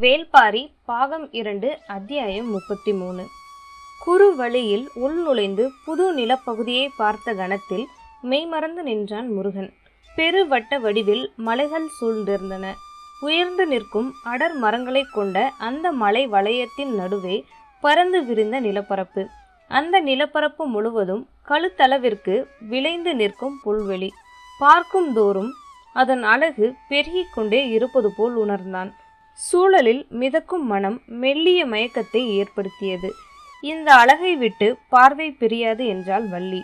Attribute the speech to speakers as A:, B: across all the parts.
A: வேள்பாரி பாகம் 2 அத்தியாயம் 33. குறு வழியில் உள்நுழைந்து புது நிலப்பகுதியை பார்த்த கணத்தில் மெய்மறந்து நின்றான் முருகன். பெருவட்ட வடிவில் மலைகள் சூழ்ந்திருந்தன. உயர்ந்து நிற்கும் அடர் மரங்களை கொண்ட அந்த மலை வளையத்தின் நடுவே பறந்து விரிந்த நிலப்பரப்பு. அந்த நிலப்பரப்பு முழுவதும் கழுத்தளவிற்கு விளைந்து நிற்கும் புல்வெளி. பார்க்கும் தோறும் அதன் அழகு பெருகிக் கொண்டே இருப்பது போல் உணர்ந்தான். சூழலில் மிதக்கும் மனம் மெல்லிய மயக்கத்தை ஏற்படுத்தியது. இந்த அழகை விட்டு பார்வை பிரியாது என்றாள் வள்ளி.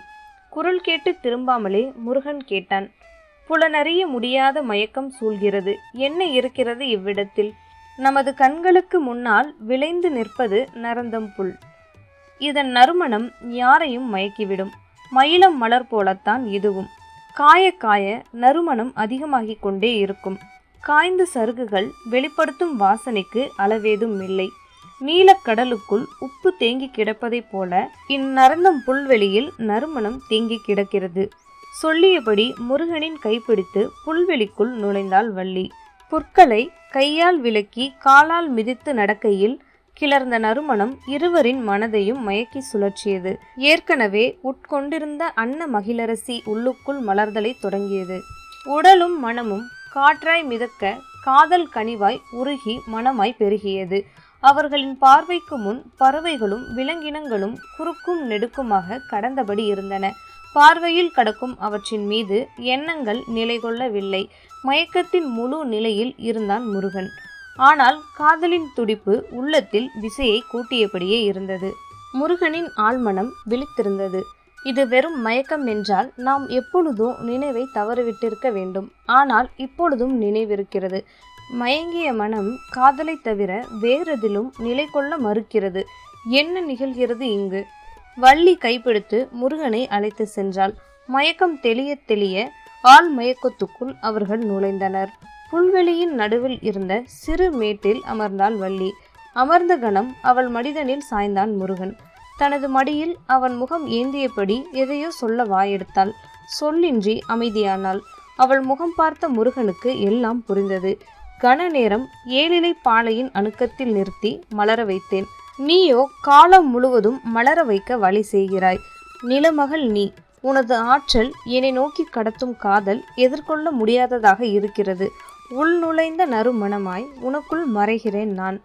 A: குரல் கேட்டு திரும்பாமலே முருகன் கேட்டான். புலனறிய முடியாத மயக்கம் சூழ்கிறது. என்ன இருக்கிறது இவ்விடத்தில்? நமது கண்களுக்கு முன்னால் விளைந்து நிற்பது நரந்தம் புல். இதன் நறுமணம் யாரையும் மயக்கிவிடும். மயிலம் மலர் போலத்தான் இதுவும். காய காய நறுமணம் அதிகமாகிக் கொண்டே இருக்கும். காய்ந்த சருகுகள் வெளிப்படுத்தும் வாசனைக்கு அளவேதும் இல்லை. நீலக்கடலுக்குள் உப்பு தேங்கி கிடப்பதைப் போல இந்நரந்தம் புல்வெளியில் நறுமணம் தேங்கி கிடக்கிறது. சொல்லியபடி முருகனின் கைப்பிடித்து புல்வெளிக்குள் நுழைந்தாள் வள்ளி. புற்களை கையால் விலக்கி காலால் மிதித்து நடக்கையில் கிளர்ந்த நறுமணம் இருவரின் மனதையும் மயக்கி சுழற்றியது. ஏற்கனவே உட்கொண்டிருந்த அன்ன மகிழரசி உள்ளுக்குள் மலர்தலை தொடங்கியது. உடலும் மனமும் காற்றாய் மிதக்க காதல் கனிவாய் உருகி மனமாய் பெருகியது. அவர்களின் பார்வைக்கு முன் பறவைகளும் விலங்கினங்களும் குறுக்கும் நெடுக்குமாக கடந்தபடி இருந்தன. பார்வையில் கடக்கும் அவற்றின் மீது எண்ணங்கள் நிலை கொள்ளவில்லை. மயக்கத்தின் முழு நிலையில் இருந்தான் முருகன். ஆனால் காதலின் துடிப்பு உள்ளத்தில் விசையை கூட்டியபடியே இருந்தது. முருகனின் ஆழ்மனம் விழித்திருந்தது. இது வெறும் மயக்கம் என்றால் நாம் எப்பொழுதோ நினைவை தவறிவிட்டிருக்க வேண்டும். ஆனால் இப்பொழுதும் நினைவிருக்கிறது. மயங்கிய மனம் காதலை தவிர வேறெதிலும் நிலை கொள்ள மறுக்கிறது. என்ன நிகழ்கிறது இங்கு? வள்ளி கைப்பிடித்து முருகனை அழைத்து சென்றாள். மயக்கம் தெளிய தெளிய ஆள் மயக்கத்துக்குள் அவர்கள் நுழைந்தனர். புல்வெளியின் நடுவில் இருந்த சிறு மேட்டில் அமர்ந்தாள் வள்ளி. அமர்ந்த கணம் அவள் மடிதனில் சாய்ந்தான் முருகன். தனது மடியில் அவன் முகம் ஏந்தியபடி எதையோ சொல்ல வாயெடுத்தாள். சொல்லின்றி அமைதியானாள். அவள் முகம் பார்த்த முருகனுக்கு எல்லாம் புரிந்தது. கன நேரம் ஏழிலை பாலையின் அணுக்கத்தில் நிறுத்தி மலர வைத்தேன். நீயோ காலம் முழுவதும் மலர வைக்க வழி செய்கிறாய். நிலமகள் நீ. உனது ஆற்றல் என்னை நோக்கி கடத்தும் காதல் எதிர்கொள்ள முடியாததாக இருக்கிறது. உள்நுழைந்த நறுமணமாய் உனக்குள் மறைகிறேன் நான்.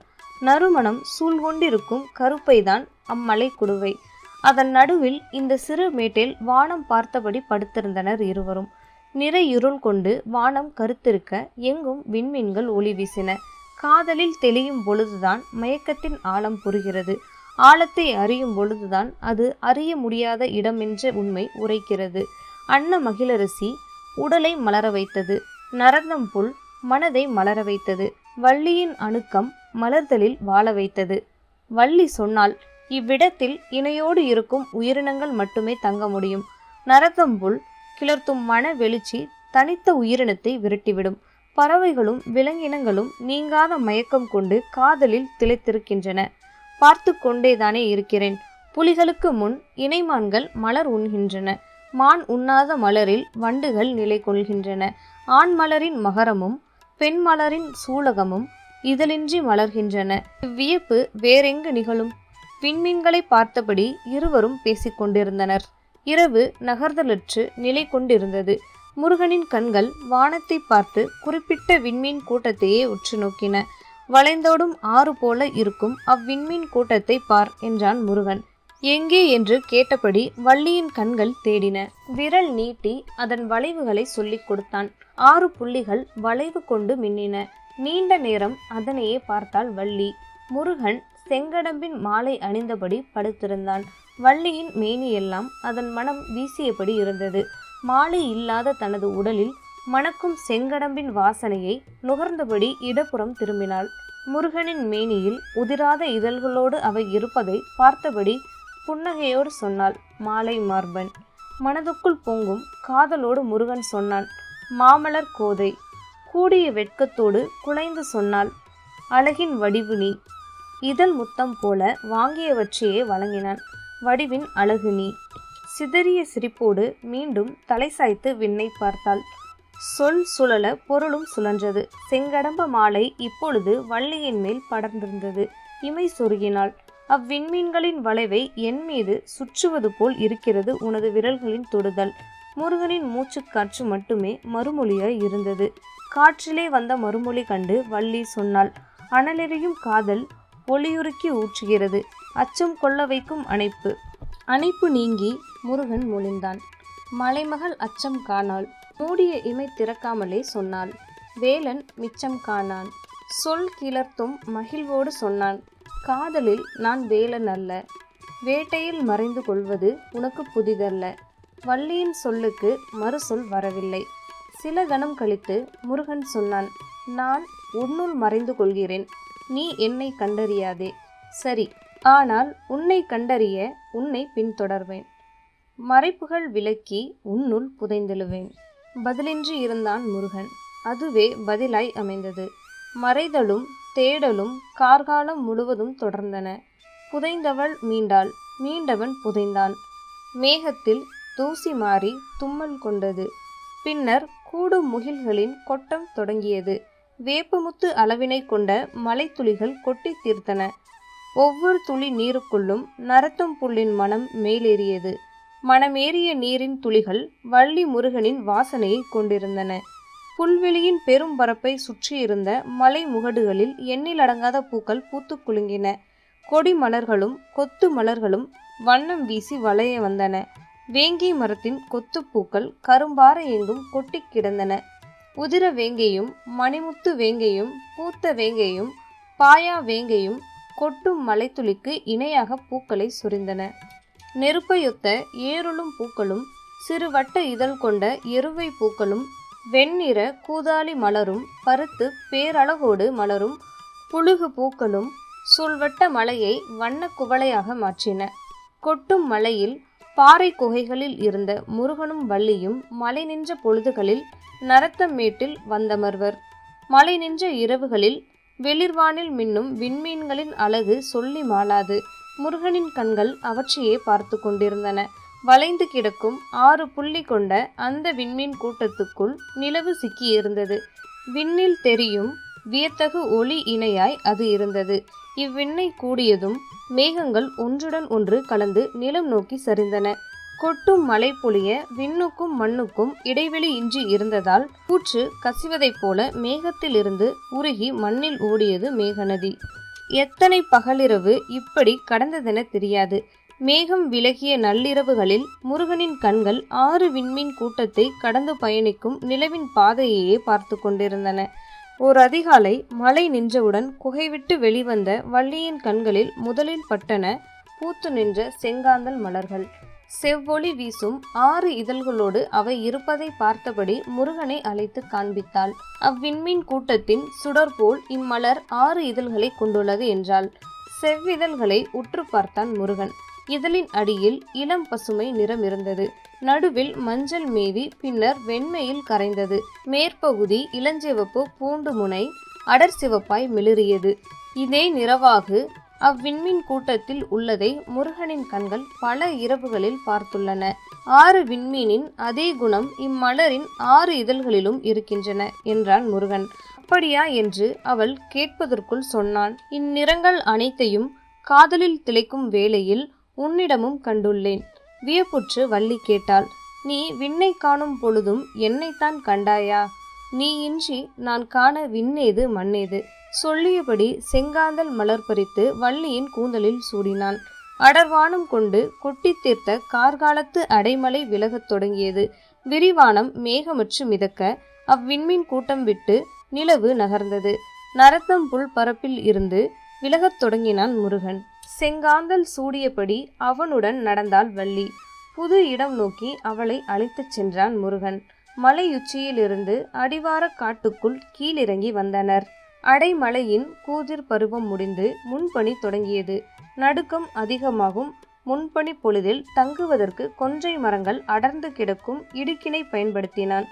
A: நறுமணம் சூழ்கொண்டிருக்கும் கருப்பைதான் அம்மலை குடுவை. அதன் நடுவில் இந்த சிறு மேட்டில் வானம் பார்த்தபடி படுத்திருந்தனர் இருவரும். நிறை இருள் கொண்டு வானம் கருத்திருக்க எங்கும் விண்மீன்கள் ஒளி வீசின. காதலில் தெளியும் பொழுதுதான் மயக்கத்தின் ஆழம் புரிகிறது. ஆழத்தை அறியும் பொழுதுதான் அது அறிய முடியாத இடம் என்ற உண்மை உரைக்கிறது. அன்ன மகிழரசி உடலை மலர வைத்தது. நரந்தம் புல் மனதை மலர வைத்தது. வள்ளியின் அணுக்கம் மலர்தலில் வாழ வைத்தது. வள்ளி சொன்னால், இவ்விடத்தில் இணையோடு இருக்கும் உயிரினங்கள் மட்டுமே தங்க முடியும். நரந்தம்புல் கிளர்த்தும் மன வெளிச்சி தனித்த உயிரினத்தை விரட்டிவிடும். பறவைகளும் விலங்கினங்களும் நீங்காத மயக்கம் கொண்டு காதலில் திளைத்திருக்கின்றன. பார்த்து கொண்டேதானே இருக்கிறேன். புலிகளுக்கு முன் இணைமான்கள் மலர் உண்கின்றன. மான் உண்ணாத மலரில் வண்டுகள் நிலை கொள்கின்றன. ஆண் மலரின் மகரமும் பெண் மலரின் சூலகமும் இதழின்றி மலர்கின்றன. இவ்வியப்பு வேறெங்கு நிகழும்? விண்மீன்களை பார்த்தபடி இருவரும் பேசிக்கொண்டிருந்தனர். இரவு நகர்தலற்று நிலை கொண்டிருந்தது. முருகனின் கண்கள் வானத்தை பார்த்து குறிப்பிட்ட விண்மீன் கூட்டத்தையே உற்று நோக்கின. வளைந்தோடும் ஆறு போல இருக்கும் அவ்விண்மீன் கூட்டத்தை பார் என்றான் முருகன். எங்கே என்று கேட்டபடி வள்ளியின் கண்கள் தேடின. விரல் நீட்டி அதன் வளைவுகளை சொல்லிக் கொடுத்தான். 6 புள்ளிகள் வளைவு கொண்டு மின்னின. நீண்ட நேரம் அதனையே பார்த்தாள் வள்ளி. முருகன் செங்கடம்பின் மாலை அணிந்தபடி படுத்திருந்தான். வள்ளியின் மேனியெல்லாம் அதன் மனம் வீசியபடி இருந்தது. மாலை இல்லாத தனது உடலில் மணக்கும் செங்கடம்பின் வாசனையை நுகர்ந்தபடி இடப்புறம் திரும்பினாள். முருகனின் மேனியில் உதிராத இதழ்களோடு அவை இருப்பதை பார்த்தபடி புன்னகையோடு சொன்னாள், மாலை மார்பன். மனதுக்குள் பொங்கும் காதலோடு முருகன் சொன்னான், மாமலர் கோதை. கூடிய வெட்கத்தோடு குலைந்து சொன்னாள், அழகின் வடிவு நீ. இதழ் முத்தம் போல வாங்கியவற்றையே வழங்கினான், வடிவின் அழகு நீ. சிதறிய சிரிப்போடு மீண்டும் தலை சாய்த்து விண்ணை பார்த்தாள். சொல் சுழல பொருளும் சுழன்றது. செங்கடம்ப மாலை இப்பொழுது வள்ளியின் மேல் படர்ந்திருந்தது. இமை சொருகினாள். அவ்விண்மீன்களின் வளைவை என் மீது சுற்றுவது போல் இருக்கிறது உனது விரல்களின் தொடுதல். முருகனின் மூச்சுக்காற்று மட்டுமே மறுமொழியாய் இருந்தது. காற்றிலே வந்த மறுமொழி கண்டு வள்ளி சொன்னாள், அனலெறியும் காதல் ஒளியுருக்கி ஊற்றுகிறது, அச்சம் கொள்ள வைக்கும் அணைப்பு. அணைப்பு நீங்கி முருகன் மொழிந்தான். மலைமகள் அச்சம் காணாள். மூடிய இமை திறக்காமலே சொன்னாள். வேலன் மிச்சம் காணான். சொல் கிளர்த்தும் மகிழ்வோடு சொன்னான், காதலில் நான் வேலன் அல்ல. வேட்டையில் மறைந்து கொள்வது உனக்கு புதிதல்ல. வள்ளியின் சொல்லுக்கு மறுசொல் வரவில்லை. சில கணம் கழித்து முருகன் சொன்னான், நான் உன்னுள் மறைந்து கொள்கிறேன். நீ என்னை கண்டறியாதே. சரி, ஆனால் உன்னை கண்டறிய உன்னை பின்தொடர்வேன். மறைப்புகள் விலக்கி உன்னுள் புதைந்தெழுவேன். பதிலின்றி இருந்தான் முருகன். அதுவே பதிலாய் அமைந்தது. மறைதலும் தேடலும் கார்காலம் முழுவதும் தொடர்ந்தன. புதைந்தவள் மீண்டாள். மீண்டவன் புதைந்தான். மேகத்தில் தூசி மாறி தும்மல் கொண்டது. பின்னர் கூடும் முகில்களின் கொட்டம் தொடங்கியது. வேப்பமுத்து அளவினை கொண்ட மலை துளிகள் கொட்டி தீர்த்தன. ஒவ்வொரு துளி நீருக்குள்ளும் நரத்தம் புல்லின் மனம் மேலேறியது. மனமேறிய நீரின் துளிகள் வள்ளி முருகனின் வாசனையை கொண்டிருந்தன. புல்வெளியின் பெரும் பரப்பை சுற்றியிருந்த மலை முகடுகளில் எண்ணிலடங்காத பூக்கள் பூத்து குலுங்கின. கொடி மலர்களும் கொத்து மலர்களும் வண்ணம் வீசி வளைய வந்தன. வேங்கை மரத்தின் கொத்து பூக்கள் கரும்பார எங்கும் கொட்டி கிடந்தன. உதிர வேங்கையும் மணிமுத்து வேங்கையும் பூத்த வேங்கையும் பாயா வேங்கையும் கொட்டும் மலைத்துளிக்கு இணையாக பூக்களை சொரிந்தன. நெருப்பையொத்த ஏருளும் பூக்களும் சிறு வட்ட இதழ் கொண்ட எருவை பூக்களும் வெண்ணிற கூதாளி மலரும் பருத்து பேரழகோடு மலரும் புழுகு பூக்களும் சூழ்வட்ட மலையை வண்ண குவளையாக மாற்றின. கொட்டும் மலையில் பாறை குகைகளில் இருந்த முருகனும் வள்ளியும் மலை நின்ற பொழுதுகளில் நரத்தம் மேட்டில் வந்தமர்வர். மலை நின்ற இரவுகளில் வெளிர்வானில் மின்னும் விண்மீன்களின் அழகு சொல்லி மாளாது. முருகனின் கண்கள் அவற்றையே பார்த்து கொண்டிருந்தன. வளைந்து கிடக்கும் 6 புள்ளி கொண்ட அந்த விண்மீன் கூட்டத்துக்குள் நிலவு சிக்கியிருந்தது. விண்ணில் தெரியும் வியத்தகு ஒளி இணையாய் அது இருந்தது. இவ்விண்ணை கூடியதும் மேகங்கள் ஒன்றுடன் ஒன்று கலந்து நிலம் நோக்கி சரிந்தன. கொட்டும் மழை பொழிய விண்ணுக்கும் மண்ணுக்கும் இடைவெளி இன்றி இருந்ததால் பூற்று கசிவதைப் போல மேகத்திலிருந்து உருகி மண்ணில் ஓடியது மேகநதி. எத்தனை பகலிரவு இப்படி கடந்ததென தெரியாது. மேகம் விலகிய நள்ளிரவுகளில் முருகனின் கண்கள் 6 விண்மீன் கூட்டத்தை கடந்து பயணிக்கும் நிலவின் பாதையையே பார்த்து கொண்டிருந்தன. ஓர் அதிகாலை மழை நின்றவுடன் குகைவிட்டு வெளிவந்த வள்ளியின் கண்களில் முதலில் பட்டன பூத்து நின்ற செங்காந்தல் மலர்கள். செவ்வொளி வீசும் 6 இதழ்களோடு அவை இருப்பதை பார்த்தபடி முருகனை அழைத்து காண்பித்தாள். அவ்விண்மீன் கூட்டத்தின் சுடர்போல் இம்மலர் 6 இதழ்களை கொண்டுள்ளது என்றாள். செவ்விதழ்களை உற்று பார்த்தான் முருகன். இதழின் அடியில் இளம் பசுமை நிறம் இருந்தது. நடுவில் மஞ்சள் மேவி பின்னர் வெண்மையில் கரைந்தது. மேற்பகுதி இளஞ்சிவப்பு பூண்டு முனை அடர் சிவப்பாய் மிளிரியது. இதே நிறவாகு அவ்விண்மீன் கூட்டத்தில் உள்ளதை முருகனின் கண்கள் பல இரவுகளில் பார்த்துள்ளன. 6 விண்மீனின் அதே குணம் இம்மலரின் 6 இதழ்களிலும் இருக்கின்றன என்றான் முருகன். அப்படியா என்று அவள் கேட்பதற்குள் சொன்னான், இந்நிறங்கள் அனைத்தையும் காதலில் திளைக்கும் வேளையில் உன்னிடமும் கண்டுள்ளேன். வியப்புற்று வள்ளி கேட்டாள், நீ விண்ணை காணும் பொழுதும் என்னைத்தான் கண்டாயா? நீ இன்றி நான் காண விண்ணேது மண்ணேது? சொல்லியபடி செங்காந்தல் மலர் பறித்து வள்ளியின் கூந்தலில் சூடினான். அடர்வானம் கொண்டு கொட்டி தீர்த்த கார்காலத்து அடைமலை விலகத் தொடங்கியது. விரிவானம் மேகமற்று மிதக்க அவ்விண்மீன் கூட்டம் விட்டு நிலவு நகர்ந்தது. நரத்தம் புல் பரப்பில் இருந்து விலகத் தொடங்கினான் முருகன். செங்காந்தல் சூடியபடி அவனுடன் நடந்தாள் வள்ளி. புது இடம் நோக்கி அவளை அழைத்துச் சென்றான் முருகன். மலையுச்சியிலிருந்து அடிவார காட்டுக்குள் கீழிறங்கி வந்தனர். அடைமலையின் கூதிர் பருவம் முடிந்து முன்பனி தொடங்கியது. நடுக்கம் அதிகமாகும் முன்பனி பொழுதில் தங்குவதற்கு கொன்றை மரங்கள் அடர்ந்து கிடக்கும் இடுக்கினை பயன்படுத்தினான்.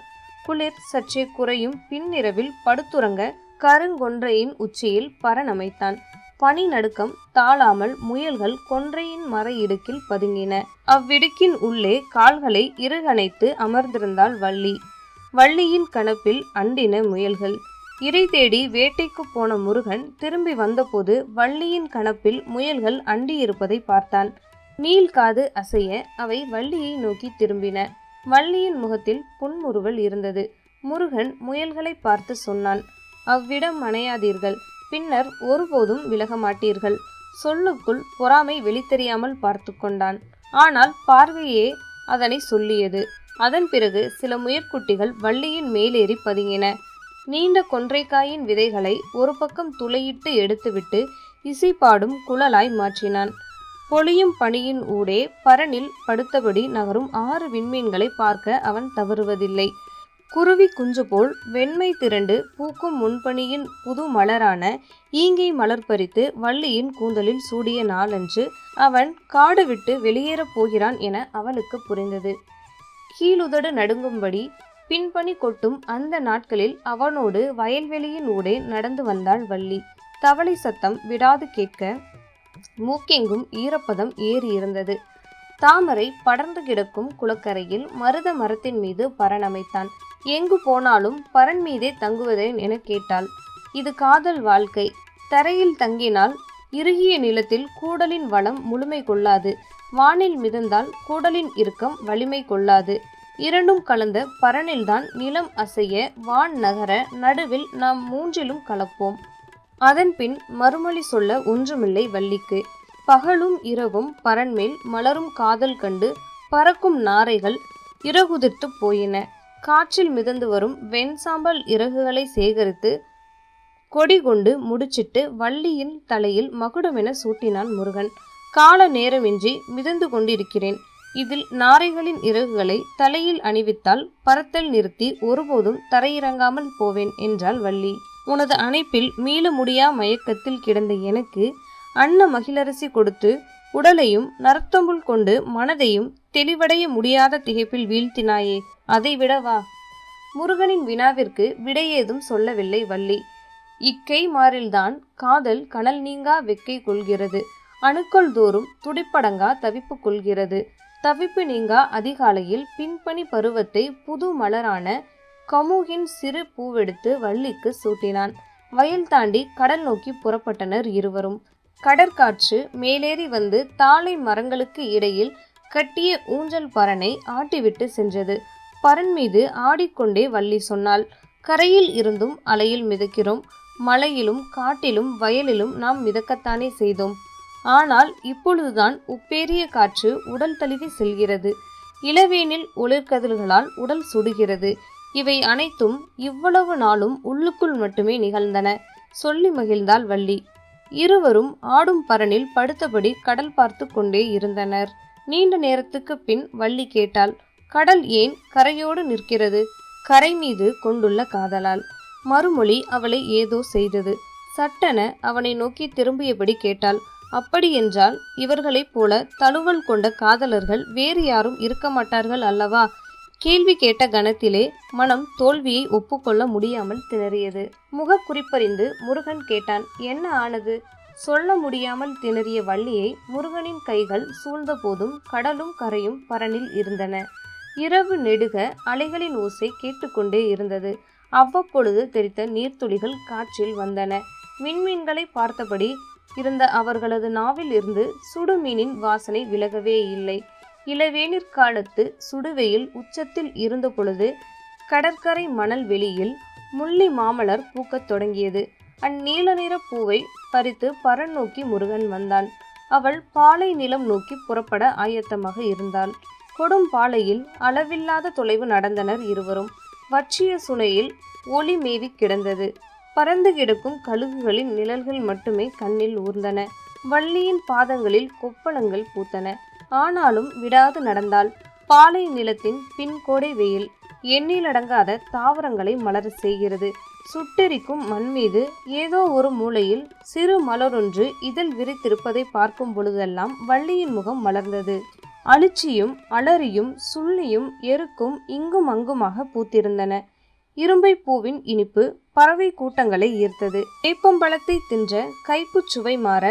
A: குளிர் சற்றே குறையும் பின்னிரவில் படுத்துறங்க கருங்கொன்றையின் உச்சியில் பரணமைத்தான். பனி நடுக்கம் தாழாமல் முயல்கள் கொன்றையின் மர இடுக்கில் பதுங்கின. அவ்விடுக்கின் உள்ளே கால்களை இறுகணைத்து அமர்ந்திருந்தாள் வள்ளி. வள்ளியின் கணப்பில் அண்டின முயல்கள். இரை தேடி வேட்டைக்கு போன முருகன் திரும்பி வந்தபோது வள்ளியின் கணப்பில் முயல்கள் அண்டியிருப்பதை பார்த்தான். நீள்காது அசைய அவை வள்ளியை நோக்கி திரும்பின. வள்ளியின் முகத்தில் புன்முறுவல் இருந்தது. முருகன் முயல்களை பார்த்து சொன்னான், அவ்விடம் அணையாதீர்கள், பின்னர் ஒருபோதும் விலக மாட்டீர்கள். சொல்லுக்குள் பொறாமை வெளித்தெரியாமல் பார்த்து கொண்டான். ஆனால் பார்வையே அதனை சொல்லியது. அதன் பிறகு சில முயற்குட்டிகள் வள்ளியின் மேலேறி பதுங்கின. நீண்ட கொன்றைக்காயின் விதைகளை ஒரு பக்கம் துளையிட்டு எடுத்துவிட்டு இசைப்பாடும் குழலாய் மாற்றினான். பொழியும் பனியின் ஊடே பரனில் படுத்தபடி நகரும் 6 விண்மீன்களை பார்க்க அவன் தவறுவதில்லை. குருவி குஞ்சு போல் வெண்மை திரண்டு பூக்கும் முன்பனியின் புது மலரான ஈங்கை மலர் பறித்து வள்ளியின் கூந்தலில் சூடிய நாளன்று அவன் காடு விட்டு வெளியேறப் போகிறான் என அவளுக்கு புரிந்தது. கீழுதடு நடுங்கும்படி பின்பனி கொட்டும் அந்த நாட்களில் அவனோடு வயல்வெளியின் ஊடே நடந்து வந்தாள் வள்ளி. தவளை சத்தம் விடாது கேட்க மூக்கெங்கும் ஈரப்பதம் ஏறி இருந்தது. தாமரை படர்ந்து கிடக்கும் குளக்கரையில் மருத மரத்தின் மீது பரன் அமைத்தான். எங்கு போனாலும் பரன் மீதே தங்குவதேன் என கேட்டாள். இது காதல் வாழ்க்கை. தரையில் தங்கினால் இறுகிய நிலத்தில் கூடலின் வளம் முழுமை கொள்ளாது. வானில் மிதந்தால் கூடலின் இறுக்கம் வலிமை கொள்ளாது. இரண்டும் கலந்த பரனில்தான் நிலம் அசைய வான் நகர நடுவில் நாம் மூன்றிலும் கலப்போம். அதன் பின் மறுமொழி சொல்ல ஒன்றுமில்லை வள்ளிக்கு. பகலும் இரவும் பரன்மேல் மலரும் காதல் கண்டு பறக்கும் நாரைகள் இறகுதிர்த்து போயின. காற்றில் மிதந்து வரும் வெண்சாம்பல் இறகுகளை சேகரித்து கொடி கொண்டு முடிச்சிட்டு வள்ளியின் தலையில் மகுடமென சூட்டினான் முருகன். கால நேரமின்றி மிதந்து கொண்டிருக்கிறேன். இதில் நாரைகளின் இறகுகளை தலையில் அணிவித்தால் பறத்தல் நிறுத்தி ஒருபோதும் தரையிறங்காமல் போவேன் என்றாள் வள்ளி. உனது அணைப்பில் மீள முடியா மயக்கத்தில் கிடந்த எனக்கு அன்ன மகிழரசி கொடுத்து உடலையும் நரத்தம்புல் கொண்டு மனதையும் தெளிவடைய முடியாத திகைப்பில் வீழ்த்தினாயே, அதை விடவா? முருகனின் வினாவிற்கு விடையேதும் சொல்லவில்லை வள்ளி. இக்கை மாறில்தான் காதல் கனல் நீங்கா வெக்கை கொள்கிறது. அணுக்கள் தோறும் துடிப்படங்கா தவிப்பு கொள்கிறது. தவிப்பு நீங்கா அதிகாலையில் பின்பனி பருவத்தை புது மலரான கமுகின் சிறு பூவெடுத்து வள்ளிக்கு சூட்டினான். வயல் தாண்டி கடல் நோக்கி புறப்பட்டனர் இருவரும். கடற்காற்று மேலேறி வந்து தாழை மரங்களுக்கு இடையில் கட்டிய ஊஞ்சல் பரனை ஆட்டிவிட்டு சென்றது. பரன் மீது ஆடிக்கொண்டே வள்ளி சொன்னாள், கரையில் இருந்தும் அலையில் மிதக்கிறோம். மலையிலும் காட்டிலும் வயலிலும் நாம் மிதக்கத்தானே செய்தோம். ஆனால் இப்பொழுதுதான் உப்பேறிய காற்று உடல் தழுவி செல்கிறது. இளவேனில் ஒளிர்கதிர்களால் உடல் சுடுகிறது. இவை அனைத்தும் இவ்வளவு நாளும் உள்ளுக்குள் மட்டுமே நிகழ்ந்தன சொல்லி மகிழ்ந்தாள் வள்ளி. இருவரும் ஆடும் பரனில் படுத்தபடி கடல் பார்த்து கொண்டே இருந்தனர். நீண்ட நேரத்துக்கு பின் வள்ளி கேட்டாள், கடல் ஏன் கரையோடு நிற்கிறது? கரை மீது கொண்டுள்ள காதலால். மறுமொழி அவளை ஏதோ செய்தது. சட்டென அவனை நோக்கி திரும்பியபடி கேட்டாள், அப்படியென்றால் இவர்களைப் போல தழுவல் கொண்ட காதலர்கள் வேறு யாரும் இருக்க மாட்டார்கள் அல்லவா? கேள்வி கேட்ட கணத்திலே மனம் தோல்வியை ஒப்புக்கொள்ள முடியாமல் திணறியது. முக குறிப்பறிந்து முருகன் கேட்டான், என்ன ஆனது? சொல்ல முடியாமல் திணறிய வள்ளியை முருகனின் கைகள் சூழ்ந்த போதும் கடலும் கரையும் பரனில் இருந்தன. இரவு நெடுக அலைகளின் ஓசை கேட்டுக்கொண்டே இருந்தது. அவ்வப்பொழுது தெரித்த நீர்த்துளிகள் காற்றில் வந்தன. விண்மீன்களை பார்த்தபடி இருந்த அவர்களது நாவில் இருந்து சுடுமீனின் வாசனை விலகவே இல்லை. இளவேனிற் காலத்து சுடுவெயில் உச்சத்தில் இருந்த பொழுது கடற்கரை மணல் வெளியில் முள்ளி மாமலர் பூக்கத் தொடங்கியது. அந்நீல நிற பூவை பறித்து பரன் நோக்கி முருகன் வந்தான். அவள் பாலை நிலம் நோக்கி புறப்பட ஆயத்தமாக இருந்தாள். கொடும் பாலையில் அளவில்லாத தொலைவு நடந்தனர் இருவரும். வற்றிய சுனையில் ஒளி மேவி கிடந்தது. பறந்து கிடக்கும் கழுகுகளின் நிழல்கள் மட்டுமே கண்ணில் ஊர்ந்தன. வள்ளியின் பாதங்களில் கொப்பளங்கள் பூத்தன. ஆனாலும் விடாது நடந்தாள். பாலை நிலத்தின் பின்கோடை வெயில் எண்ணிலடங்காத தாவரங்களை மலர செய்கிறது. சுட்டெரிக்கும் மண் மீது ஏதோ ஒரு மூலையில் சிறு மலரொன்று இதழ் விரித்திருப்பதை பார்க்கும் பொழுதெல்லாம் வள்ளியின் முகம் மலர்ந்தது. அழிச்சியும் அலறியும் சுள்ளியும் எருக்கும் இங்கும் அங்குமாக பூத்திருந்தன. இரும்பை பூவின் இனிப்பு பறவை கூட்டங்களை ஈர்த்தது. வேப்பம்பழத்தை தின்ற கைப்புச் சுவை மாற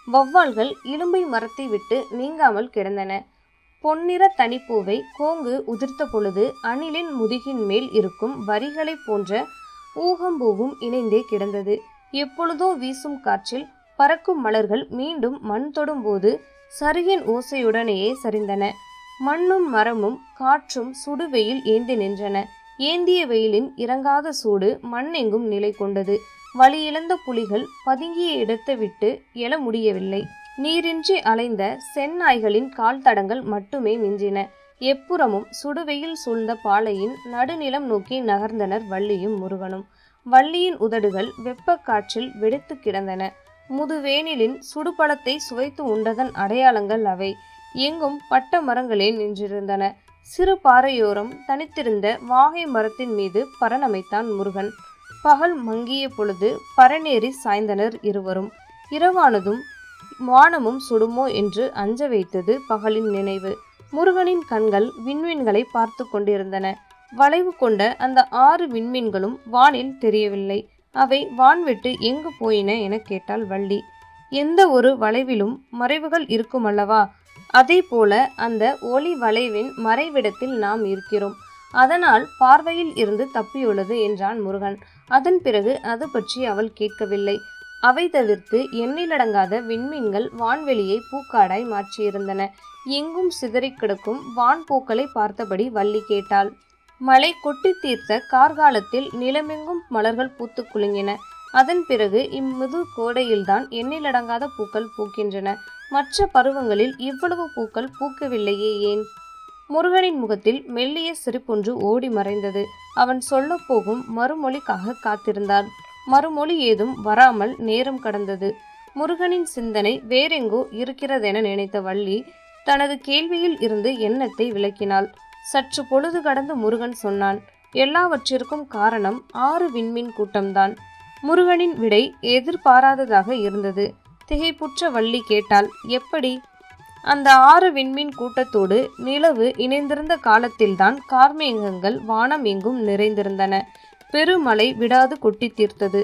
A: வௌவால்கள் இலும்பை மரத்தை விட்டு நீங்காமல் கிடந்தன. பொன்னிற தனிப்பூவை கோங்கு உதிர்த்த பொழுது அணிலின் முதுகின் மேல் இருக்கும் வரிகளைப் போன்ற ஊகம்பூவும் இணைந்தே கிடந்தது. எப்பொழுதோ வீசும் காற்றில் பறக்கும் மலர்கள் மீண்டும் மண் தொடும்போது சருகின் ஓசையுடனேயே சரிந்தன. மண்ணும் மரமும் காற்றும் சுடுவெயில் ஏந்தி நின்றன. ஏந்திய வெயிலின் இறங்காத சூடு மண்ணெங்கும் நிலை கொண்டது. வழியிழந்த புலிகள் பதுங்கிய இடத்தை விட்டு எழ முடியவில்லை. நீரின்றி அலைந்த செந்நாய்களின் கால் தடங்கள் மட்டுமே மிஞ்சின. எப்புறமும் சுடுவெயில் சூழ்ந்த பாலையின் நடுநிலம் நோக்கி நகர்ந்தனர் வள்ளியும் முருகனும். வள்ளியின் உதடுகள் வெப்ப காற்றில் வெடித்து கிடந்தன. முதுவேனிலின் சுடுபழத்தை சுவைத்து உண்டதன் அடையாளங்கள் அவை. எங்கும் பட்ட மரங்களே நின்றிருந்தன. சிறு பாறையோரம் தனித்திருந்த வாகை மரத்தின் மீது பரணமைத்தான் முருகன். பகல் மங்கிய பொழுது பரநேறி சாய்ந்தனர் இருவரும். இரவானதும் வானமும் சுடுமோ என்று அஞ்ச வைத்தது பகலின் நினைவு. முருகனின் கண்கள் விண்மீன்களை பார்த்து கொண்டிருந்தன. வளைவு கொண்ட அந்த 6 விண்மீன்களும் வானில் தெரியவில்லை. அவை வான்விட்டு எங்கு போயின என கேட்டாள் வள்ளி. எந்த ஒரு வளைவிலும் மறைவுகள் இருக்குமல்லவா? அதே போல அந்த ஒளி வளைவின் மறைவிடத்தில் நாம் இருக்கிறோம். அதனால் பார்வையில் இருந்து தப்பியுள்ளது என்றான் முருகன். அதன் பிறகு அது பற்றி அவள் கேட்கவில்லை. அவை தவிர்த்து எண்ணிலடங்காத விண்மீன்கள் வான்வெளியை பூக்காடாய் மாற்றியிருந்தன. எங்கும் சிதறி கிடக்கும் வான்பூக்களை பார்த்தபடி வள்ளி கேட்டாள். மழை கொட்டி தீர்த்த கார்காலத்தில் நிலமெங்கும் மலர்கள் பூத்து குலுங்கின. அதன் பிறகு இம்முது கோடையில்தான் எண்ணிலடங்காத பூக்கள் பூக்கின்றன. மற்ற பருவங்களில் இவ்வளவு பூக்கள் பூக்கவில்லையே ஏன்? முருகனின் முகத்தில் மெல்லிய சிரிப்பொன்று ஓடி மறைந்தது. அவன் சொல்ல போகும் மறுமொழிக்காக காத்திருந்தான். மறுமொழி ஏதும் வராமல் நேரம் கடந்தது. முருகனின் சிந்தனை வேறெங்கோ இருக்கிறதென நினைத்த வள்ளி தனது கேள்வியில் இருந்து எண்ணத்தை விளக்கினாள். சற்று பொழுது கடந்து முருகன் சொன்னான். எல்லாவற்றிற்கும் காரணம் 6 விண்மீன் கூட்டம்தான். முருகனின் விடை எதிர்பாராததாக இருந்தது. திகைப்புற்ற வள்ளி கேட்டாள். எப்படி? அந்த 6 விண்மீன் கூட்டத்தோடு நிலவு இணைந்திருந்த காலத்தில்தான் கார்மேகங்கள் வானம் எங்கும் நிறைந்திருந்தன. பெருமழை விடாது கொட்டி தீர்த்தது.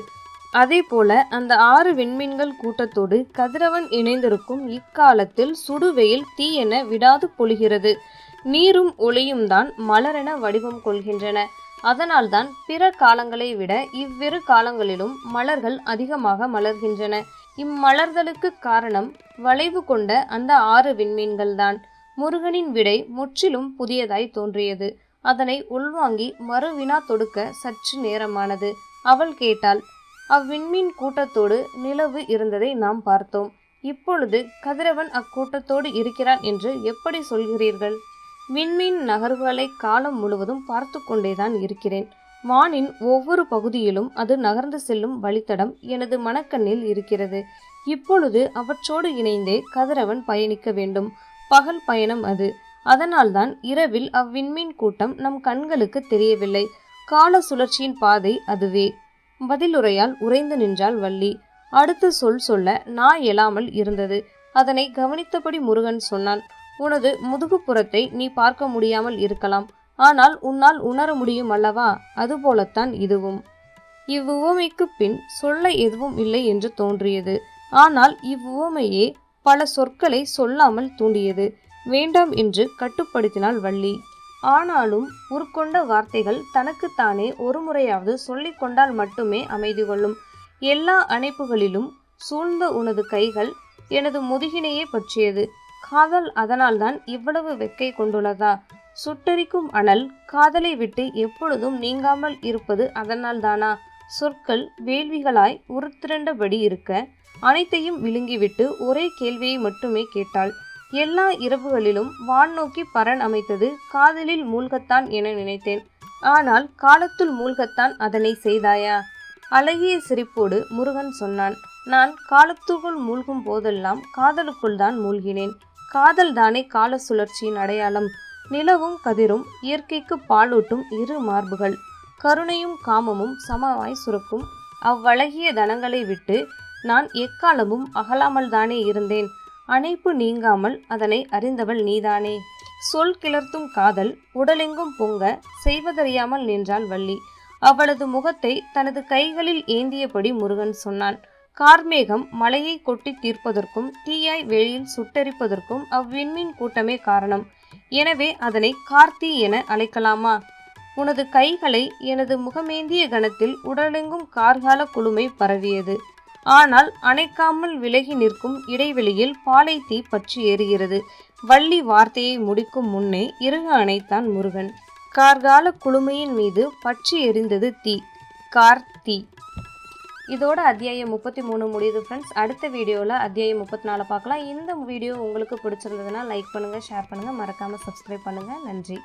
A: அதே போல அந்த 6 விண்மீன்கள் கூட்டத்தோடு கதிரவன் இணைந்திருக்கும் இக்காலத்தில் சுடுவெயில் தீயென விடாது பொழிகிறது. நீரும் ஒளியும் தான் மலரென வடிவம் கொள்கின்றன. அதனால்தான் பிற காலங்களை விட இவ்விரு காலங்களிலும் மலர்கள் அதிகமாக மலர்கின்றன. இம்மலர்தலுக்கு காரணம் வளைவு கொண்ட அந்த 6 விண்மீன்கள்தான். முருகனின் விடை முற்றிலும் புதியதாய் தோன்றியது. அதனை உள்வாங்கி மறுவினா தொடுக்க சற்று நேரமானது. அவள் கேட்டாள். அவ்விண்மீன் கூட்டத்தோடு நிலவு இருந்ததை நாம் பார்த்தோம். இப்பொழுது கதிரவன் அக்கூட்டத்தோடு இருக்கிறான் என்று எப்படி சொல்கிறீர்கள்? விண்மீன் நகர்வுகளை காலம் முழுவதும் பார்த்து கொண்டேதான் இருக்கிறேன். வானின் ஒவ்வொரு பகுதியிலும் அது நகர்ந்து செல்லும் வழித்தடம் எனது மனக்கண்ணில் இருக்கிறது. இப்பொழுது அவற்றோடு இணைந்தே கதிரவன் பயணிக்க வேண்டும். பகல் பயணம் அது. அதனால்தான் இரவில் அவ்விண்மீன் கூட்டம் நம் கண்களுக்கு தெரியவில்லை. கால சுழற்சியின் பாதை அதுவே. பதிலுரையால் உறைந்து நின்றாள் வள்ளி. அடுத்து சொல்ல நான் எழாமல் இருந்தது. அதனை கவனித்தபடி முருகன் சொன்னான். உனது முதுகுப்புறத்தை நீ பார்க்க முடியாமல் இருக்கலாம். ஆனால் உன்னால் உணர முடியும் அல்லவா? அதுபோலத்தான் இதுவும். இவ்வுவமைக்கு பின் சொல்ல எதுவும் இல்லை என்று தோன்றியது. ஆனால் இவ்வுவமையே பல சொற்களை சொல்லாமல் தூண்டியது. வேண்டாம் என்று கட்டுப்படுத்தினாள் வள்ளி. ஆனாலும் உருக்கொண்ட வார்த்தைகள் தனக்குத்தானே ஒரு முறையாவது சொல்லிக் கொண்டால் மட்டுமே அமைதி கொள்ளும். எல்லா அணைப்புகளிலும் சூழ்ந்த உனது கைகள் எனது முதுகினையே பற்றியது. காதல் அதனால்தான் இவ்வளவு வெக்கை கொண்டுள்ளதா? சுட்டரிக்கும் அனல் காதலை விட்டு எப்பொழுதும் நீங்காமல் இருப்பது அதனால்தானா? சொற்கள் வேள்விகளாய் உருத்திரண்டபடி இருக்க அனைத்தையும் விழுங்கிவிட்டு ஒரே கேள்வியை மட்டுமே கேட்டாள். எல்லா இரவுகளிலும் வான் நோக்கி பரன் அமைத்தது காதலில் மூழ்கத்தான் என நினைத்தேன். ஆனால் காலத்துள் மூழ்கத்தான் அதனை செய்தாயா? அழகிய சிரிப்போடு முருகன் சொன்னான். நான் காலத்துக்குள் மூழ்கும் போதெல்லாம் காதலுக்குள் தான் மூழ்கினேன். காதல் தானே கால சுழற்சியின் அடையாளம். நிலவும் கதிரும் இயற்கைக்கு பாலூட்டும் 2 மார்புகள். கருணையும் காமமும் சமமாய் சுரக்கும் அவ்வழகிய தனங்களை விட்டு நான் எக்காலமும் அகலாமல் தானே இருந்தேன். அணைப்பு நீங்காமல் அதனை அறிந்தவள் நீதானே. சொல் கிளர்த்தும் காதல் உடலெங்கும் பொங்க செய்வதறியாமல் நின்றாள் வள்ளி. அவளது முகத்தை தனது கைகளில் ஏந்தியபடி முருகன் சொன்னான். கார்மேகம் மலையை கொட்டி தீர்ப்பதற்கும் தீயாய் வெளியில் சுட்டரிப்பதற்கும் அவ்விண்மீன் கூட்டமே காரணம். எனவே அதனை கார்த்தி என அழைக்கலாமா? உனது கைகளை எனது முகமேந்திய கணத்தில் உடலெங்கும் கார்கால குளுமை பரவியது. ஆனால் அணைக்காமல் விலகி நிற்கும் இடைவெளியில் பாலை தீ பற்றி எரிகிறது. வள்ளி வார்த்தையை முடிக்கும் முன்னே இறுக அணைத்தான் முருகன். கார்கால குளுமையின் மீது பற்றி எரிந்தது தீ. கார்த்தி. இதோட அத்தியாயம் 33 முடியுது ஃப்ரெண்ட்ஸ். அடுத்த வீடியோவில் அத்தியாயம் 34 பார்க்கலாம். இந்த வீடியோ உங்களுக்கு பிடிச்சிருந்ததுன்னா லைக் பண்ணுங்கள், ஷேர் பண்ணுங்கள், மறக்காமல் சப்ஸ்கிரைப் பண்ணுங்கள். நன்றி.